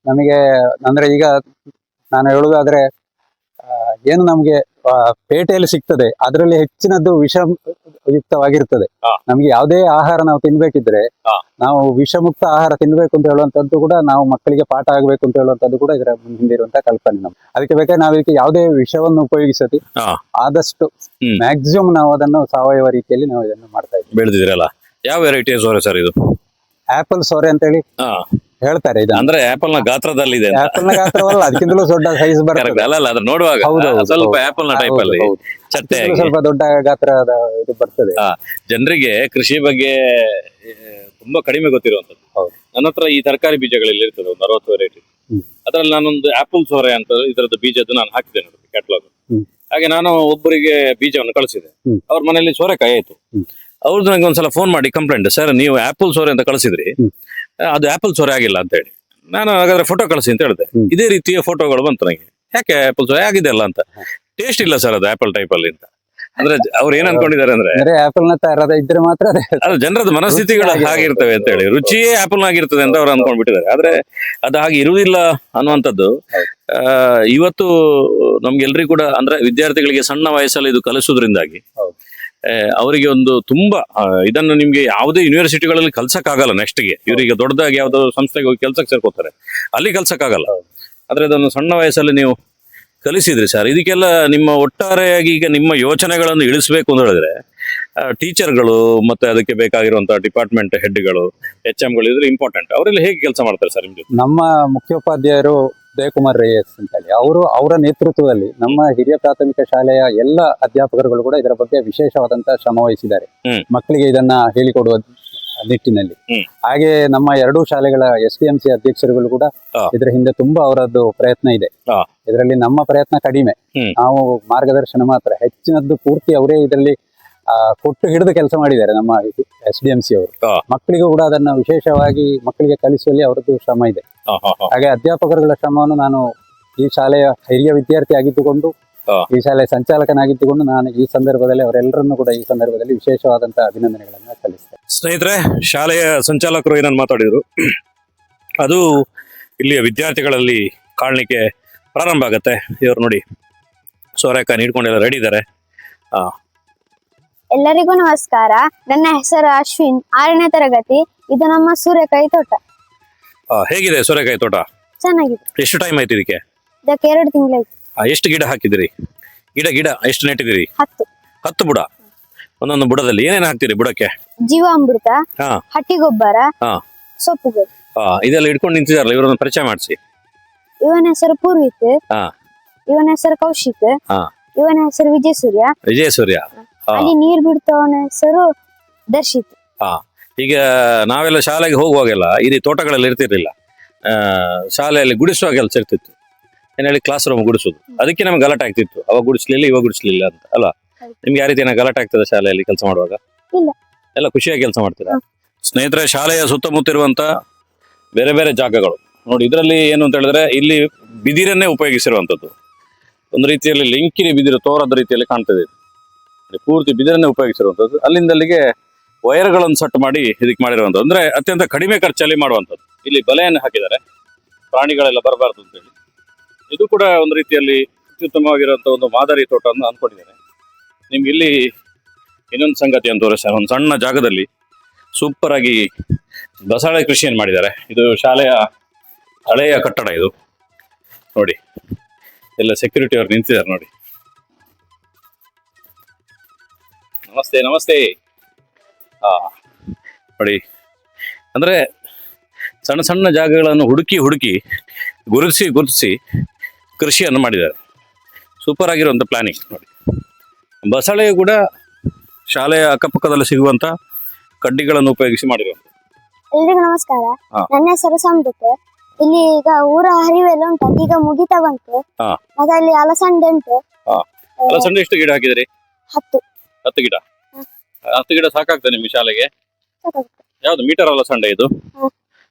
ನಮಗೆ ಅಂದ್ರೆ ಈಗ ನಾನು ಹೇಳುದಾದ್ರೆ ಏನು ನಮ್ಗೆ ಪೇಟೆಯಲ್ಲಿ ಸಿಗ್ತದೆ ಅದರಲ್ಲಿ ಹೆಚ್ಚಿನದ್ದು ವಿಷಯುಕ್ತವಾಗಿರ್ತದೆ. ನಮ್ಗೆ ಯಾವುದೇ ಆಹಾರ ನಾವು ತಿನ್ಬೇಕಿದ್ರೆ ನಾವು ವಿಷಮುಕ್ತ ಆಹಾರ ತಿನ್ಬೇಕು ಅಂತ ಹೇಳುವಂತದ್ದು ಕೂಡ, ನಾವು ಮಕ್ಕಳಿಗೆ ಪಾಠ ಆಗ್ಬೇಕು ಅಂತ ಹೇಳುವಂತದ್ದು ಕೂಡ ಇದರ ಹಿಂದೆ ಇರುವಂತಹ ಕಲ್ಪನೆ ನಮ್ಗೆ. ಅದಕ್ಕೆ ಬೇಕಾದ್ರೆ ನಾವು ಇದಕ್ಕೆ ಯಾವುದೇ ವಿಷವನ್ನು ಉಪಯೋಗಿಸದೆ ಆದಷ್ಟು ಮ್ಯಾಕ್ಸಿಮಮ್ ನಾವು ಅದನ್ನು ಸಾವಯವ ರೀತಿಯಲ್ಲಿ ನಾವು ಇದನ್ನು ಮಾಡ್ತಾ ಇದ್ದೀವಿ. ಬೆಳೆದಿದ್ರಲ್ಲ, ಯಾವ ವೆರೈಟಿ ಸೋರೆ ಸರ್ ಇದು? ಆಪಲ್ ಸೋರೆ ಅಂತ ಹೇಳಿ ಹೇಳ್ತಾರೆ. ಇದು ಅಂದ್ರೆ ಆಪಲ್ ನ ಗಾತ್ರದಲ್ಲಿ ಇದೆ. ಆಪಲ್ ನ ಗಾತ್ರವಲ್ಲ, ಅದಕ್ಕಿಂತಲೂ ದೊಡ್ಡ ಸೈಜ್ ಬರ್ತದೆ. ಅಲ್ಲ ಅದ್ರ ನೋಡುವಾಗ ಸ್ವಲ್ಪ ಆಪಲ್ ನ ಟೈಪ್ ಅಲ್ಲಿ ಚಟ್ಟೆ ಸ್ವಲ್ಪ ದೊಡ್ಡ ಗಾತ್ರದ ಇದು ಬರ್ತದೆ. ಜನರಿಗೆ ಕೃಷಿ ಬಗ್ಗೆ ತುಂಬಾ ಕಡಿಮೆ ಗೊತ್ತಿರುವಂತದ್ದು. ನನ್ನ ಹತ್ರ ಈ ತರಕಾರಿ ಬೀಜಗಳಲ್ಲಿ ಇರ್ತದೆ ಒಂದು 60 ವೆರೈಟಿ. ಅದ್ರಲ್ಲಿ ನಾನೊಂದು ಆಪಲ್ ಸೋರೆ ಅಂತ ಇದರದ್ದು ಬೀಜದ್ದು ನಾನು ಹಾಕಿದ್ದೇನೆ ಕ್ಯಾಟ್ಲಾಗ್. ಹಾಗೆ ನಾನು ಒಬ್ಬರಿಗೆ ಬೀಜವನ್ನು ಕಳಿಸಿದೆ. ಅವ್ರ ಮನೆಯಲ್ಲಿ ಸೋರೆಕಾಯಿ ಆಯ್ತು. ಅವ್ರದ್ದು ನಂಗೆ ಒಂದ್ಸಲ ಫೋನ್ ಮಾಡಿ ಕಂಪ್ಲೇಂಟ್, ಸರ್ ನೀವು ಆಪಲ್ ಸೋರೆ ಅಂತ ಕಳಿಸಿದ್ರಿ, ಅದು ಆಪಲ್ ಸೋರೆ ಆಗಿಲ್ಲ ಅಂತ ಹೇಳಿ. ನಾನು ಹಾಗಾದ್ರೆ ಫೋಟೋ ಕಳಿಸಿ ಅಂತ ಹೇಳಿದೆ. ಇದೇ ರೀತಿಯ ಫೋಟೋಗಳು ಬಂತು ನಂಗೆ. ಯಾಕೆ ಆಪಲ್ ಸೋರೆ ಆಗಿದೆ ಅಲ್ಲ ಅಂತ. ಟೇಸ್ಟ್ ಇಲ್ಲ ಸರ್ ಅದು ಆಪಲ್ ಟೈಪ್ ಅಲ್ಲಿ ಅಂತ. ಅಂದ್ರೆ ಅವ್ರು ಏನ್ ಅನ್ಕೊಂಡಿದ್ದಾರೆ ಅಂದ್ರೆ ಆಪಲ್ ನ ತರದ ಇದ್ರೆ ಮಾತ್ರ ಅದು ಜನರದ ಮನಸ್ಥಿತಿಗಳು ಹಾಗಿರ್ತವೆ ಅಂತ ಹೇಳಿ, ರುಚಿಯೇ ಆಪಲ್ ಆಗಿರ್ತದೆ ಅಂತ ಅವ್ರು ಅನ್ಕೊಂಡ್ಬಿಟ್ಟಿದ್ದಾರೆ. ಆದ್ರೆ ಅದು ಹಾಗೆ ಇರುವುದಿಲ್ಲ ಅನ್ನುವಂಥದ್ದು ಇವತ್ತು ನಮ್ಗೆಲ್ರಿಗೂ ಕೂಡ, ಅಂದ್ರೆ ವಿದ್ಯಾರ್ಥಿಗಳಿಗೆ ಸಣ್ಣ ವಯಸ್ಸಲ್ಲಿ ಇದು ಕಲಿಸೋದ್ರಿಂದಾಗಿ ಅವರಿಗೆ ಒಂದು ತುಂಬಾ ಇದನ್ನು ನಿಮ್ಗೆ ಯಾವುದೇ ಯೂನಿವರ್ಸಿಟಿಗಳಲ್ಲಿ ಕಲ್ಸಕ್ಕಾಗಲ್ಲ. ನೆಕ್ಸ್ಟ್ಗೆ ಇವರಿಗೆ ದೊಡ್ಡದಾಗಿ ಯಾವ್ದೋ ಸಂಸ್ಥೆಗೆ ಹೋಗಿ ಕೆಲ್ಸಕ್ಕೆ ಸೇರ್ಕೋತಾರೆ, ಅಲ್ಲಿ ಕಲ್ಸಕ್ಕಾಗಲ್ಲ. ಆದ್ರೆ ಅದನ್ನು ಸಣ್ಣ ವಯಸ್ಸಲ್ಲಿ ನೀವು ಕಲಿಸಿದ್ರಿ ಸರ್. ಇದಕ್ಕೆಲ್ಲ ನಿಮ್ಮ ಒಟ್ಟಾರೆಯಾಗಿ ಈಗ ನಿಮ್ಮ ಯೋಚನೆಗಳನ್ನು ಇಳಿಸ್ಬೇಕು ಅಂತ ಹೇಳಿದ್ರೆ ಟೀಚರ್ಗಳು ಮತ್ತೆ ಅದಕ್ಕೆ ಬೇಕಾಗಿರುವಂತಹ ಡಿಪಾರ್ಟ್ಮೆಂಟ್ ಹೆಡ್ಗಳು HMಗಳು ಇದ್ರೆ ಇಂಪಾರ್ಟೆಂಟ್. ಅವರೆಲ್ಲ ಹೇಗೆ ಕೆಲಸ ಮಾಡ್ತಾರೆ ಸರ್ ನಿಮ್ ಜೊತೆ? ನಮ್ಮ ಮುಖ್ಯೋಪಾಧ್ಯಾಯರು ಉದಯಕುಮಾರ್ ರೇಯಸ್ ಅಂತ ಹೇಳಿ ಅವರ ನೇತೃತ್ವದಲ್ಲಿ ನಮ್ಮ ಹಿರಿಯ ಪ್ರಾಥಮಿಕ ಶಾಲೆಯ ಎಲ್ಲ ಅಧ್ಯಾಪಕರುಗಳು ಕೂಡ ಇದರ ಬಗ್ಗೆ ವಿಶೇಷವಾದಂತಹ ಶ್ರಮ ವಹಿಸಿದ್ದಾರೆ. ಮಕ್ಕಳಿಗೆ ಇದನ್ನ ಹೇಳಿಕೊಡುವ ನಿಟ್ಟಿನಲ್ಲಿ. ಹಾಗೆ ನಮ್ಮ ಎರಡೂ ಶಾಲೆಗಳ SDMC ಅಧ್ಯಕ್ಷರುಗಳು ಕೂಡ ಇದರ ಹಿಂದೆ ತುಂಬಾ ಅವರದ್ದು ಪ್ರಯತ್ನ ಇದೆ. ಇದರಲ್ಲಿ ನಮ್ಮ ಪ್ರಯತ್ನ ಕಡಿಮೆ, ನಾವು ಮಾರ್ಗದರ್ಶನ ಮಾತ್ರ. ಹೆಚ್ಚಿನದ್ದು ಪೂರ್ತಿ ಅವರೇ ಇದರಲ್ಲಿ ಕೊಟ್ಟು ಹಿಡಿದು ಕೆಲಸ ಮಾಡಿದ್ದಾರೆ ನಮ್ಮ SDMC ಅವರು. ಮಕ್ಕಳಿಗೂ ಕೂಡ ಅದನ್ನ ವಿಶೇಷವಾಗಿ ಮಕ್ಕಳಿಗೆ ಕಲಿಸುವಲ್ಲಿ ಅವರದ್ದು ಶ್ರಮ ಇದೆ. ಹಾಗೆ ಅಧ್ಯಾಪಕರುಗಳ ಶ್ರಮವನ್ನು ನಾನು ಈ ಶಾಲೆಯ ಹಿರಿಯ ವಿದ್ಯಾರ್ಥಿ ಆಗಿದ್ದುಕೊಂಡು ಈ ಶಾಲೆಯ ಸಂಚಾಲಕನಾಗಿದ್ದುಕೊಂಡು ನಾನು ಈ ಸಂದರ್ಭದಲ್ಲಿ ಅವರೆಲ್ಲರನ್ನು ಕೂಡ ಈ ಸಂದರ್ಭದಲ್ಲಿ ವಿಶೇಷವಾದಂತಹ ಅಭಿನಂದನೆಗಳನ್ನ ಸಲ್ಲಿಸ್ತೇನೆ. ಸ್ನೇಹಿತರೆ, ಶಾಲೆಯ ಸಂಚಾಲಕರು ಏನನ್ನು ಮಾತಾಡಿದ್ರು ಅದು ಇಲ್ಲಿಯ ವಿದ್ಯಾರ್ಥಿಗಳಲ್ಲಿ ಕಾಣಲಿಕ್ಕೆ ಪ್ರಾರಂಭ ಆಗತ್ತೆ. ಇವರು ನೋಡಿ ಸೋರೆಕಾಯಿ ನೀಡ್ಕೊಂಡೆಲ್ಲ ರೆಡಿ ಇದ್ದಾರೆ. ಎಲ್ಲರಿಗೂ ನಮಸ್ಕಾರ. ನನ್ನ ಹೆಸರು ಅಶ್ವಿನ್, 6ನೇ ತರಗತಿ. ಇದು ನಮ್ಮ ಸೂರ್ಯಕಾಯಿ ತೋಟ. ಹೇಗಿದೆ ಸೋರೆಕಾಯಿ ತೋಟ? ಚೆನ್ನಾಗಿದೆ. ಎಷ್ಟು ಟೈಮ್ ಆಯ್ತು ಇದಕ್ಕೆ? ಇದಕ್ಕೆ 2 ತಿಂಗಳಾಯ್ತು. ಎಷ್ಟು ಗಿಡ ಹಾಕಿದಿರಿ? ಗಿಡ ಎಷ್ಟು ನೆಟ್ಟಿದಿರಿ? 10 ಬುಡ. ಒಂದೊಂದು ಬುಡದಲ್ಲಿ ಏನೇನು ಹಾಕ್ತಿರಿ ಬುಡಕ್ಕೆ? ಜೀವಾಮೃತ, ಹಾ ಹಟ್ಟಿ ಗೊಬ್ಬರ, ಹಾ ಸೊಪ್ಪು ಗೊಬ್ಬರ. ಇದೆಲ್ಲ ಇಟ್ಕೊಂಡು ನಿಂತಿದಾರಲ್ಲ, ಇವರನ್ನ ಪರಿಚಯ ಮಾಡಿಸಿ. ಇವನ ಹೆಸರು ಪೂರ್ವಿತ್, ಹಾ ಇವನ ಹೆಸರು ಕೌಶಿಕ್, ಹಾ ಇವನ ಹೆಸರು ವಿಜಯ ಸೂರ್ಯ. ಅಲ್ಲಿ ನೀರ್ ಬಿಡ್ತವನ ಹೆಸರು ದರ್ಶಿತ್. ಈಗ ನಾವೆಲ್ಲ ಶಾಲೆಗೆ ಹೋಗುವಾಗೆಲ್ಲ ಈ ತೋಟಗಳಲ್ಲಿ ಇರ್ತಿರ್ಲಿಲ್ಲ. ಶಾಲೆಯಲ್ಲಿ ಗುಡಿಸುವ ಕೆಲಸ ಇರ್ತಿತ್ತು. ಏನ್ ಹೇಳಿ, ಕ್ಲಾಸ್ ರೂಮ್ ಗುಡಿಸೋದು. ಅದಕ್ಕೆ ನಮ್ಗೆ ಗಲಾಟೆ ಆಗ್ತಿತ್ತು, ಅವಾಗ ಗುಡಿಸ್ಲಿಲ್ಲ ಇವಾಗ ಗುಡಿಸ್ಲಿಲ್ಲ ಅಂತ ಅಲ್ಲ. ನಿಮ್ಗೆ ಯಾವ ರೀತಿ ಗಲಾಟೆ ಆಗ್ತದೆ ಶಾಲೆಯಲ್ಲಿ ಕೆಲಸ ಮಾಡುವಾಗ? ಇಲ್ಲ, ಎಲ್ಲ ಖುಷಿಯಾಗಿ ಕೆಲಸ ಮಾಡ್ತೀರಾ? ಸ್ನೇಹಿತರೆ, ಶಾಲೆಯ ಸುತ್ತಮುತ್ತ ಇರುವಂತ ಬೇರೆ ಬೇರೆ ಜಾಗಗಳು ನೋಡಿ. ಇದರಲ್ಲಿ ಏನು ಅಂತ ಹೇಳಿದ್ರೆ, ಇಲ್ಲಿ ಬಿದಿರನ್ನೇ ಉಪಯೋಗಿಸಿರುವಂತದ್ದು. ಒಂದು ರೀತಿಯಲ್ಲಿ ಲಿಂಕಿನ ಬಿದಿರು ತೋರದ ರೀತಿಯಲ್ಲಿ ಕಾಣ್ತದೆ. ಪೂರ್ತಿ ಬಿದಿರನ್ನೇ ಉಪಯೋಗಿಸಿರುವಂತದ್ದು. ಅಲ್ಲಿಂದ ಅಲ್ಲಿಗೆ ವೈರ್ಗಳನ್ನು ಸಟ್ ಮಾಡಿ ಇದಕ್ಕೆ ಮಾಡಿರುವಂಥದ್ದು. ಅಂದ್ರೆ ಅತ್ಯಂತ ಕಡಿಮೆ ಖರ್ಚಲ್ಲಿ ಮಾಡುವಂಥದ್ದು. ಇಲ್ಲಿ ಬಲೆಯನ್ನು ಹಾಕಿದ್ದಾರೆ, ಪ್ರಾಣಿಗಳೆಲ್ಲ ಬರಬಾರ್ದು ಅಂತ ಹೇಳಿ. ಇದು ಕೂಡ ಒಂದು ರೀತಿಯಲ್ಲಿ ಅತ್ಯುತ್ತಮವಾಗಿರುವಂತಹ ಒಂದು ಮಾದರಿ ತೋಟವನ್ನು ಅಂದ್ಕೊಂಡಿದ್ದೇನೆ. ನಿಮ್ಗೆ ಇಲ್ಲಿ ಇನ್ನೊಂದು ಸಂಗತಿ ಅಂತ ತೋರಿಸ, ಒಂದು ಸಣ್ಣ ಜಾಗದಲ್ಲಿ ಸೂಪರ್ ಆಗಿ ಬಸಳೆ ಕೃಷಿಯನ್ನು ಮಾಡಿದ್ದಾರೆ. ಇದು ಶಾಲೆಯ ಹಳೆಯ ಕಟ್ಟಡ. ಇದು ನೋಡಿ, ಎಲ್ಲ ಸೆಕ್ಯೂರಿಟಿ ಅವರು ನಿಂತಿದ್ದಾರೆ ನೋಡಿ. ನಮಸ್ತೆ ನಮಸ್ತೆ. ನೋಡಿ, ಅಂದ್ರೆ ಸಣ್ಣ ಸಣ್ಣ ಜಾಗಗಳನ್ನು ಹುಡುಕಿ ಗುರುತಿಸಿ ಕೃಷಿಯನ್ನು ಮಾಡಿದ್ದಾರೆ. ಸೂಪರ್ ಆಗಿರುವಂಥ ಪ್ಲಾನಿಂಗ್ ನೋಡಿ. ಬಸಳೆ ಕೂಡ ಶಾಲೆಯ ಅಕ್ಕಪಕ್ಕದಲ್ಲಿ ಸಿಗುವಂತ ಕಡ್ಡಿಗಳನ್ನು ಉಪಯೋಗಿಸಿ ಮಾಡಿರುವಂತ. ಎಲ್ರಿಗೂ ನಮಸ್ಕಾರ. ನನ್ನ ಹೆಸರು ಸಂಬಿತ್. ಇಲ್ಲಿ ಈಗ ಊರ ಹರಿವೆಲ್ಲ ಉಂಟು, ಈಗ ಮುಗಿತಾ ಬಂತು. ಮತ್ತೆ ಅಲ್ಲಿ ಅಲಸಂಡೆ ಉಂಟು. ಅಲಸಂಡೆ ಎಷ್ಟು ಗಿಡ ಹಾಕಿದ್ರಿ? 10 ಗಿಡ. 10 ಗಿಡ ಸಾಕಾಗ್ತದೆ ನಿಮ್ಗೆ ಶಾಲೆಗೆ? ಯಾವ್ದು ಮೀಟರ್ ಅಲಸಂಡೆ ಇದು?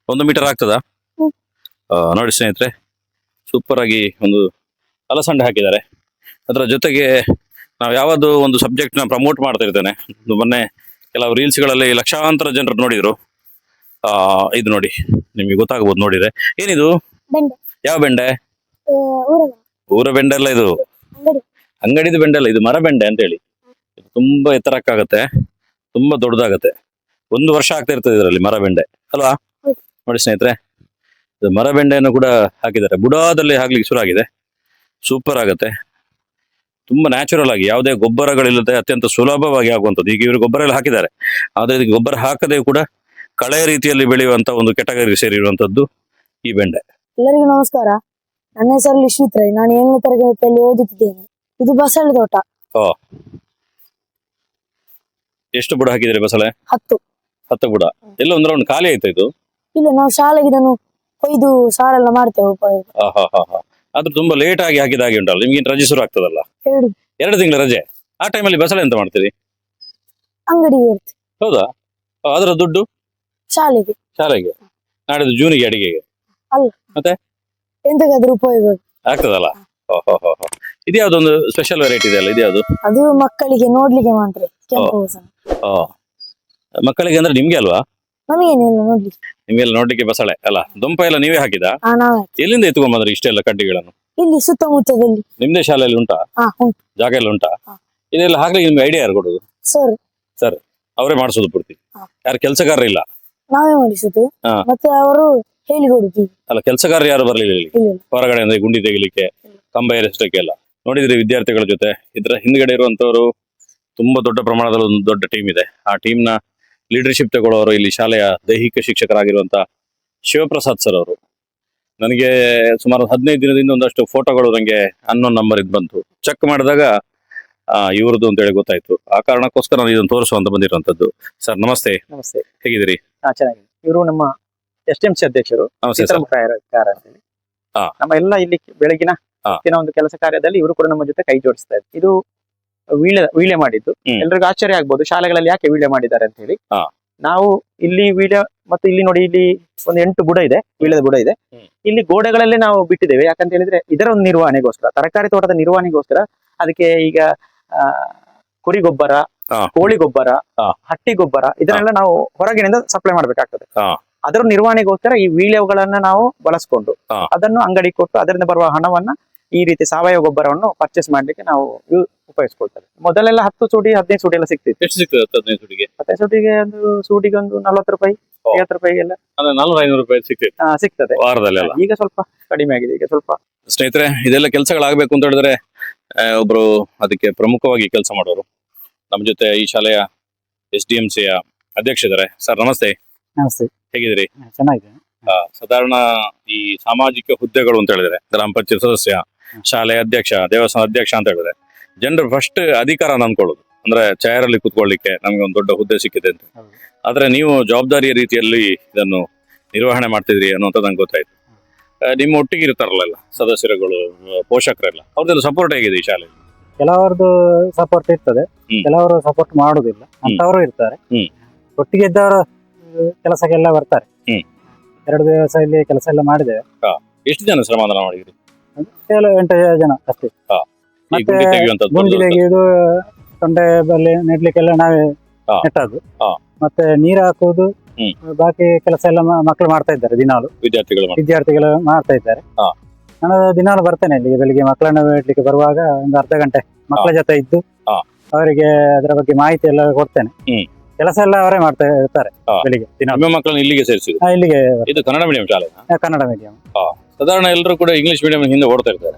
1 ಮೀಟರ್ ಆಗ್ತದಾ? ನೋಡಿ ಸ್ನೇಹಿತರೆ, ಸೂಪರ್ ಆಗಿ ಒಂದು ಅಲಸಂಡೆ ಹಾಕಿದ್ದಾರೆ. ಅದರ ಜೊತೆಗೆ ನಾವು ಯಾವುದು ಒಂದು ಸಬ್ಜೆಕ್ಟ್ ನ ಪ್ರಮೋಟ್ ಮಾಡ್ತಾ ಇರ್ತೇನೆ. ಮೊನ್ನೆ ಕೆಲವು ರೀಲ್ಸ್ಗಳಲ್ಲಿ ಲಕ್ಷಾಂತರ ಜನರು ನೋಡಿದ್ರು. ಇದು ನೋಡಿ, ನಿಮ್ಗೆ ಗೊತ್ತಾಗಬಹುದು ನೋಡಿದ್ರೆ. ಏನಿದು? ಯಾವ ಬೆಂಡೆ? ಊರ ಬೆಂಡೆ ಅಲ್ಲ ಇದು, ಅಂಗಡಿದ ಬೆಂಡೆ ಅಲ್ಲ, ಇದು ಮರ ಬೆಂಡೆ ಅಂತ ಹೇಳಿ. ಇದು ತುಂಬಾ ಎತ್ತರಕ್ಕಾಗತ್ತೆ, ತುಂಬಾ ದೊಡ್ಡದಾಗತ್ತೆ. 1 ವರ್ಷ ಆಗ್ತಾ ಇರ್ತದೆ ಇದರಲ್ಲಿ ಮರ ಬೆಂಡೆ ಅಲ್ವಾ? ನೋಡಿ ಸ್ನೇಹಿತರೆ, ಇದು ಮರ ಬೆಂಡೆಯನ್ನು ಕೂಡ ಹಾಕಿದ್ದಾರೆ. ಬುಡಾದಲ್ಲಿ ಹಾಕ್ಲಿಕ್ಕೆ ಶುರು ಆಗಿದೆ. ಸೂಪರ್ ಆಗತ್ತೆ. ತುಂಬಾ ನ್ಯಾಚುರಲ್ ಆಗಿ, ಯಾವುದೇ ಗೊಬ್ಬರಗಳಿಲ್ಲದೆ ಅತ್ಯಂತ ಸುಲಭವಾಗಿ ಆಗುವಂಥದ್ದು. ಈಗ ಇವರು ಗೊಬ್ಬರ ಎಲ್ಲ ಹಾಕಿದ್ದಾರೆ, ಆದ್ರೆ ಇದಕ್ಕೆ ಗೊಬ್ಬರ ಹಾಕದೆ ಕೂಡ ಕಳೆ ರೀತಿಯಲ್ಲಿ ಬೆಳೆಯುವಂತ ಒಂದು ಕೆಟಗರಿಗೆ ಸೇರಿರುವಂತದ್ದು ಈ ಬೆಂಡೆ. ಎಲ್ಲರಿಗೂ ನಮಸ್ಕಾರ. ನನ್ನ ಹೆಸರು ಲಿಶ್ವಿತ್ ರೈ. ನಾನು 7ನೇ ತರಗತಿಯಲ್ಲಿ ಓದುತ್ತಿದ್ದೇನೆ. ಇದು ಬಸಳೆ ತೋಟ. ಎಷ್ಟು ಬುಡ ಹಾಕಿದ್ರೆ ಬಸಳೆ? 10 ಬುಡ. ಎಲ್ಲ ಒಂದ್ ರೌಂಡ್ ಖಾಲಿ ಆಯ್ತಾ ಇದು? ಇಲ್ಲ, ನಾವು ಶಾಲೆಗೆ ಇದನ್ನು ಕೊಯ್ದು ಸಾರೆಲ್ಲ ಮಾಡ್ತೇವೆ ಉಪಯೋಗ. ಆದ್ರೂ ತುಂಬಾ ಲೇಟ್ ಆಗಿ ಹಾಕಿದ ಹಾಗೆ ಉಂಟಲ್ಲ. ನಿಮ್ಗೆ ರಜೆ ಶುರು ಆಗ್ತದಲ್ಲ, 2 ತಿಂಗಳ ರಜೆ. ಆ ಟೈಮಲ್ಲಿ ಬಸಳೆ ಎಂತ ಮಾಡ್ತೀರಿ? ಅಂಗಡಿಗೆ ಇರ್ತದೆ. ಹೌದಾ? ಅದರ ದುಡ್ಡು ಶಾಲೆಗೆ ನಾಡಿದ್ದು ಜೂನಿಗೆ ಅಡಿಗೆಗೆ ಅಲ್ಲ, ಮತ್ತೆ ಎಂತಕ್ಕಾದ್ರೂ ಉಪಯೋಗ ಆಗ್ತದಲ್ಲ. ಇದು ಯಾವ್ದೊಂದು ಸ್ಪೆಷಲ್ ವೆರೈಟಿ ಇದೆ ಅಲ್ಲ, ಇದು ಯಾವ್ದು? ಅದು ಮಕ್ಕಳಿಗೆ ನೋಡ್ಲಿಕ್ಕೆ ಮಾತ್ರ. ಕೆಂಪು ಮಕ್ಕಳಿಗೆ ಅಂದ್ರೆ ನಿಮ್ಗೆ ಅಲ್ವಾ? ನಮಗೇನಿಲ್ಲ ನೋಡ್ಲಿಕ್ಕೆ. ನಿಮ್ಗೆಲ್ಲ ನೋಡ್ಲಿಕ್ಕೆ ಬಸಳೆ ಅಲ್ಲ. ದುಂಪ ಎಲ್ಲ ನೀವೇ ಹಾಕಿದ? ಎಲ್ಲಿಂದ ಎತ್ಕೊಂಡ್ಬಂದ್ರಿ ಇಷ್ಟೆಲ್ಲ ಕಡ್ಡಿಗಳನ್ನು? ಇಲ್ಲಿ ಸುತ್ತಮುತ್ತದಲ್ಲಿ. ನಿಮ್ದೇ ಶಾಲೆಯಲ್ಲಿ ಉಂಟಾ? ಜಾಗ ಎಲ್ಲ ಉಂಟಾ? ಇದೆಲ್ಲ ಹಾಕ್ಲಿಕ್ಕೆ ನಿಮ್ಗೆ ಐಡಿಯಾ ಯಾರು ಕೊಡುದು? ಸರ್ ಅವರೇ ಮಾಡಿಸೋದು ಪೂರ್ತಿ? ಯಾರು ಕೆಲಸಗಾರ ಇಲ್ಲ? ನಾವೇ ಮಾಡಿಸುದು. ಮತ್ತೆ ಅವರು ಹೇಳಿಕೊಡುದು. ಅಲ್ಲ, ಕೆಲಸಗಾರ ಯಾರು ಬರ್ಲಿಲ್ಲ ಇಲ್ಲಿ ಹೊರಗಡೆ? ಅಂದ್ರೆ ಗುಂಡಿ ತೆಗಿಲಿಕ್ಕೆ, ಕಂಬ ಏರಿಸಲಿಕ್ಕೆ ಎಲ್ಲ ನೋಡಿದ್ರಿ ವಿದ್ಯಾರ್ಥಿಗಳ ಜೊತೆ. ಇದ್ರ ಹಿಂದ್ಗಡೆ ಇರುವಂತವರು ತುಂಬಾ ದೊಡ್ಡ ಪ್ರಮಾಣದಲ್ಲಿ ಒಂದು ದೊಡ್ಡ ಟೀಮ್ ಇದೆ. ಆ ಟೀಮ್ನ ಲೀಡರ್ಶಿಪ್ ತಗೊಳ್ಳೋರು ಇಲ್ಲಿ ಶಾಲೆಯ ದೈಹಿಕ ಶಿಕ್ಷಕರಾಗಿರುವಂತ ಶಿವಪ್ರಸಾದ್ ಸರ್ ಅವರು. ನನಗೆ ಸುಮಾರು 15 ದಿನದಿಂದ ಒಂದಷ್ಟು ಫೋಟೋಗಳು ನನಗೆ ಅನ್ನೋನ್ ನಂಬರ್ ಇದು ಬಂತು. ಚೆಕ್ ಮಾಡಿದಾಗ ಇವ್ರದ್ದು ಅಂತೇಳಿ ಗೊತ್ತಾಯ್ತು. ಆ ಕಾರಣಕ್ಕೋಸ್ಕರ ನಾನು ಇದನ್ನು ತೋರಿಸುವಂತ ಬಂದಿರುವಂತದ್ದು. ಸರ್ ನಮಸ್ತೆ, ನಮಸ್ತೆ. ಹೇಗಿದ್ದೀರಿ? ಚೆನ್ನಾಗಿದೆ. ಇವರು ನಮ್ಮ STMC ಅಧ್ಯಕ್ಷರು, ನಮಸ್ತೆ ಸರ್. ಚಿತ್ರಮುಖ ಅಂತ ಹೇಳಿ. ಹಾ. ನಮ್ಮ ಎಲ್ಲ ಇಲ್ಲಿ ಬೆಳಗಿನ ಹೊತ್ತಿನ ಒಂದು ಕೆಲಸ ಕಾರ್ಯದಲ್ಲಿ ಇವರು ಕೂಡ ನಮ್ಮ ಜೊತೆ ಕೈ ಜೋಡಿಸ್ತಾ ಇದ್ದಾರೆ. ಇದು ವೀಳ್ಯ ಮಾಡಿದ್ದು ಎಲ್ರಿಗೂ ಆಶ್ಚರ್ಯ ಆಗ್ಬೋದು, ಶಾಲೆಗಳಲ್ಲಿ ಯಾಕೆ ವೀಳ್ಯ ಮಾಡಿದ್ದಾರೆ ಅಂತ ಹೇಳಿ. ನಾವು ಇಲ್ಲಿ ವೀಳ್ಯ ಮತ್ತು ಇಲ್ಲಿ ನೋಡಿ, ಇಲ್ಲಿ ಒಂದು 8 ಬುಡ ಇದೆ, ವೀಳ್ಯದ ಬುಡ ಇದೆ. ಇಲ್ಲಿ ಗೋಡೆಗಳಲ್ಲಿ ನಾವು ಬಿಟ್ಟಿದ್ದೇವೆ. ಯಾಕಂತ ಹೇಳಿದ್ರೆ ಇದರ ಒಂದು ನಿರ್ವಹಣೆಗೋಸ್ಕರ, ತರಕಾರಿ ತೋಟದ ನಿರ್ವಹಣೆಗೋಸ್ಕರ ಅದಕ್ಕೆ ಈಗ ಕುರಿ ಗೊಬ್ಬರ, ಕೋಳಿ ಗೊಬ್ಬರ, ಹಟ್ಟಿ ಗೊಬ್ಬರ ಇದನ್ನೆಲ್ಲ ನಾವು ಹೊರಗಿನಿಂದ ಸಪ್ಲೈ ಮಾಡ್ಬೇಕಾಗ್ತದೆ. ಅದರ ನಿರ್ವಹಣೆಗೋಸ್ಕರ ಈ ವೀಳ್ಯಗಳನ್ನ ನಾವು ಬಳಸ್ಕೊಂಡು ಅದನ್ನು ಅಂಗಡಿ ಕೊಟ್ಟು ಅದರಿಂದ ಬರುವ ಹಣವನ್ನ ಈ ರೀತಿ ಸಾವಯವ ಗೊಬ್ಬರವನ್ನು ಪರ್ಚೇಸ್ ಮಾಡ್ಲಿಕ್ಕೆ ನಾವು ಉಪಯೋಗಿಸ್ಕೊಳ್ತೇವೆ. ಮೊದಲೆಲ್ಲ 10 ಸೂಡಿ 15 ಸೂಡಿ ಎಲ್ಲ ಸಿಗ್ತಿತ್ತು. ಎಷ್ಟು ಸಿಗ್ತದೆ 15 ಸೂಟಿಗೆ? 15 ಸೂಟಿಗೆ ಒಂದು ಸೂಟಿಗೆ ಒಂದು 40 ರೂಪಾಯಿ 50 ರೂಪಾಯಿಗೆಲ್ಲ 400-500 ರೂಪಾಯಿ ಸಿಗ್ತದೆ ವಾರದಲ್ಲೆಲ್ಲ. ಈಗ ಸ್ವಲ್ಪ ಕಡಿಮೆ ಆಗಿದೆ. ಈಗ ಸ್ವಲ್ಪ ಸ್ನೇಹಿತರೆ, ಇದೆಲ್ಲ ಕೆಲಸಗಳಾಗಬೇಕು ಅಂತ ಹೇಳಿದ್ರೆ ಒಬ್ರು ಅದಕ್ಕೆ ಪ್ರಮುಖವಾಗಿ ಕೆಲಸ ಮಾಡೋರು ನಮ್ಮ ಜೊತೆ ಈ ಶಾಲೆಯ SDMC ಯ ಅಧ್ಯಕ್ಷರಿದ್ದಾರೆ. ಸರ್ ನಮಸ್ತೆ. ನಮಸ್ತೆ. ಹೇಗಿದ್ದೀರಿ? ಚೆನ್ನಾಗಿದೆ. ಸಾಧಾರಣ ಈ ಸಾಮಾಜಿಕ ಹುದ್ದೆಗಳು ಅಂತ ಹೇಳಿದ್ರೆ ಗ್ರಾಮ ಪಂಚಾಯತ್ ಸದಸ್ಯ, ಶಾಲೆಯ ಅಧ್ಯಕ್ಷ, ದೇವಸ್ಥಾನ ಅಧ್ಯಕ್ಷ ಅಂತ ಹೇಳಿದ್ರೆ ಜನರು ಫಸ್ಟ್ ಅಧಿಕಾರ ಅಂದ್ಕೊಳ್ಳೋದು ಅಂದ್ರೆ ಚೇರಲ್ಲಿ ಕುತ್ಕೊಳ್ಳಿಕ್ಕೆ ನಮ್ಗೆ ಒಂದು ದೊಡ್ಡ ಹುದ್ದೆ ಸಿಕ್ಕಿದೆ ಅಂತ. ಆದ್ರೆ ನೀವು ಜವಾಬ್ದಾರಿಯ ರೀತಿಯಲ್ಲಿ ಇದನ್ನು ನಿರ್ವಹಣೆ ಮಾಡ್ತಿದ್ರಿ ಅನ್ನೋಂಥದ್ದು ನಂಗೆ ಗೊತ್ತಾಯ್ತು. ನಿಮ್ಮ ಒಟ್ಟಿಗೆ ಇರ್ತಾರಲ್ಲ ಸದಸ್ಯರುಗಳು, ಪೋಷಕರೆಲ್ಲ, ಅವ್ರದ್ದೆಲ್ಲ ಸಪೋರ್ಟ್ ಹೇಗಿದೆ ಈ ಶಾಲೆಯಲ್ಲಿ? ಕೆಲವರದ್ದು ಸಪೋರ್ಟ್ ಇರ್ತದೆ, ಕೆಲವರು ಸಪೋರ್ಟ್ ಮಾಡುದಿಲ್ಲ ಅಂತವರು ಇರ್ತಾರೆ. ಒಟ್ಟಿಗೆ ಇದ್ದವರು ಕೆಲಸಕ್ಕೆಲ್ಲ ಬರ್ತಾರೆ. 2 ದಿವಸ ಇಲ್ಲಿ ಕೆಲಸ ಎಲ್ಲ ಮಾಡಿದ್ದೇವೆ. ಎಷ್ಟು ಜನ ಶ್ರಮದಾನ ಮಾಡಿದ್ರಿ? ಕೇವಲ 8 ಜನ ಅಷ್ಟೇ. ಮತ್ತೆ ಗುಂಡಿ ತೆಗೆಯುವುದು, ತೊಂಡೆ ಬಲ್ಲಿ ನೆಡ್ಲಿಕ್ಕೆಲ್ಲ ನಾವೇ ನೆಟ್ಟದ್ದು. ಮತ್ತೆ ನೀರು ಹಾಕುವುದು, ಬಾಕಿ ಕೆಲಸ ಎಲ್ಲ ಮಕ್ಕಳು ಮಾಡ್ತಾ ಇದ್ದಾರೆ. ದಿನಾಲು ವಿದ್ಯಾರ್ಥಿಗಳು ಮಾಡ್ತಾ ಇದ್ದಾರೆ. ನಾನು ದಿನಾಲು ಬರ್ತೇನೆ ಇಲ್ಲಿಗೆ. ಬೆಳಿಗ್ಗೆ ಮಕ್ಕಳನ್ನು ಬಿಡ್ಲಿಕ್ಕೆ ಬರುವಾಗ ಒಂದು ಅರ್ಧ ಗಂಟೆ ಮಕ್ಕಳ ಜೊತೆ ಇದ್ದು ಅವರಿಗೆ ಅದರ ಬಗ್ಗೆ ಮಾಹಿತಿ ಎಲ್ಲ ಕೊಡ್ತೇನೆ. ಕೆಲಸ ಎಲ್ಲ ಅವರೇ ಮಾಡ್ತಾ ಇರ್ತಾರೆ ಬೆಳಿಗ್ಗೆ ದಿನ. ಮಕ್ಕಳನ್ನ ಇಲ್ಲಿಗೆ ಸೇರಿಸಿದ್ರು? ಇಲ್ಲಿಗೆ. ಇದು ಕನ್ನಡ ಮೀಡಿಯಂ ಶಾಲೆ? ಕನ್ನಡ ಮೀಡಿಯಂ. ಸಾಧಾರಣ ಎಲ್ಲರೂ ಕೂಡ ಇಂಗ್ಲಿಷ್ ಮೀಡಿಯಂ ಹಿಂದೆ ಓಡ್ತಾ ಇರ್ತಾರೆ.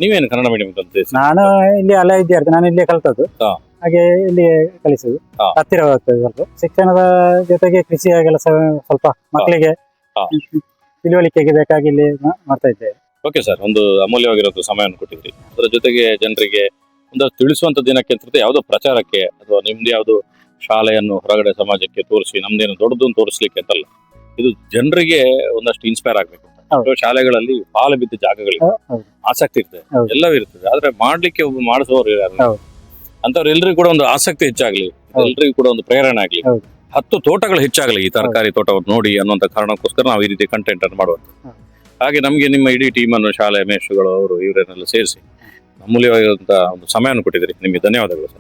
ನೀವೇನು ಕನ್ನಡ ಮೀಡಿಯಂ ಕಲಿತ? ನಾನು ಇಲ್ಲಿ ಅಲ್ಲ ವಿದ್ಯಾರ್ಥಿ, ನಾನು ಇಲ್ಲಿಯೇ ಕಲ್ತದ್ದು. ಹಾಗೆ ಇಲ್ಲಿಯೇ ಕಲಿಸುದು. ಹತ್ತಿರವಾಗ್ತದೆ ಸ್ವಲ್ಪ. ಶಿಕ್ಷಣದ ಜೊತೆಗೆ ಕೃಷಿಯ ಕೆಲಸ ಸ್ವಲ್ಪ ಮಕ್ಕಳಿಗೆ ತಿಳುವಳಿಕೆಗೆ ಬೇಕಾಗಿ ಇಲ್ಲಿ ಮಾಡ್ತಾ ಇದ್ದೇವೆ. ಓಕೆ ಸರ್, ಒಂದು ಅಮೂಲ್ಯವಾಗಿರೋ ಸಮಯವನ್ನು ಕೊಟ್ಟಿದ್ರಿ. ಅದರ ಜೊತೆಗೆ ಜನರಿಗೆ ಒಂದು ತಿಳಿಸುವಂತ ದಿನಕ್ಕೆ ಅಂತ ಯಾವುದೋ ಪ್ರಚಾರಕ್ಕೆ ಅಥವಾ ನಿಮ್ದು ಯಾವ್ದು ಶಾಲೆಯನ್ನು ಹೊರಗಡೆ ಸಮಾಜಕ್ಕೆ ತೋರಿಸಿ ನಮ್ದೇನು ದೊಡ್ಡದನ್ನು ತೋರಿಸ್ಲಿಕ್ಕೆ ಅಂತಲ್ಲ, ಇದು ಜನರಿಗೆ ಒಂದಷ್ಟು ಇನ್ಸ್ಪೈರ್ ಆಗ್ಬೇಕು ಅಂತ. ಶಾಲೆಗಳಲ್ಲಿ ಪಾಲು ಬಿದ್ದ ಜಾಗಗಳಿಗೆ ಆಸಕ್ತಿ ಇರ್ತದೆ, ಎಲ್ಲವೂ ಇರ್ತದೆ. ಆದ್ರೆ ಮಾಡ್ಲಿಕ್ಕೆ ಒಬ್ಬ ಮಾಡಿಸುವವರು ಯಾರು ಅಂತವ್ರು ಎಲ್ರಿಗೂ ಕೂಡ ಒಂದು ಆಸಕ್ತಿ ಹೆಚ್ಚಾಗ್ಲಿ, ಎಲ್ರಿಗೂ ಕೂಡ ಒಂದು ಪ್ರೇರಣೆ ಆಗ್ಲಿ, 10 ತೋಟಗಳು ಹೆಚ್ಚಾಗಲಿ ಈ ತರಕಾರಿ ತೋಟವನ್ನು ನೋಡಿ ಅನ್ನುವಂತ ಕಾರಣಕ್ಕೋಸ್ಕರ ನಾವು ಈ ರೀತಿ ಕಂಟೆಂಟ್ ಅನ್ನು ಮಾಡುವಂತ. ಹಾಗೆ ನಮಗೆ ನಿಮ್ಮ ಇಡೀ ಟೀಮನ್ನು, ಶಾಲೆ ಮೇಷ್ಟ್ರುಗಳು, ಅವರು ಇವರನ್ನೆಲ್ಲ ಸೇರಿಸಿ ಅಮೂಲ್ಯವಾಗಿರುವಂತಹ ಒಂದು ಸಮಯವನ್ನು ಕೊಟ್ಟಿದ್ದೀರಿ. ನಿಮಗೆ ಧನ್ಯವಾದಗಳು ಸರ್.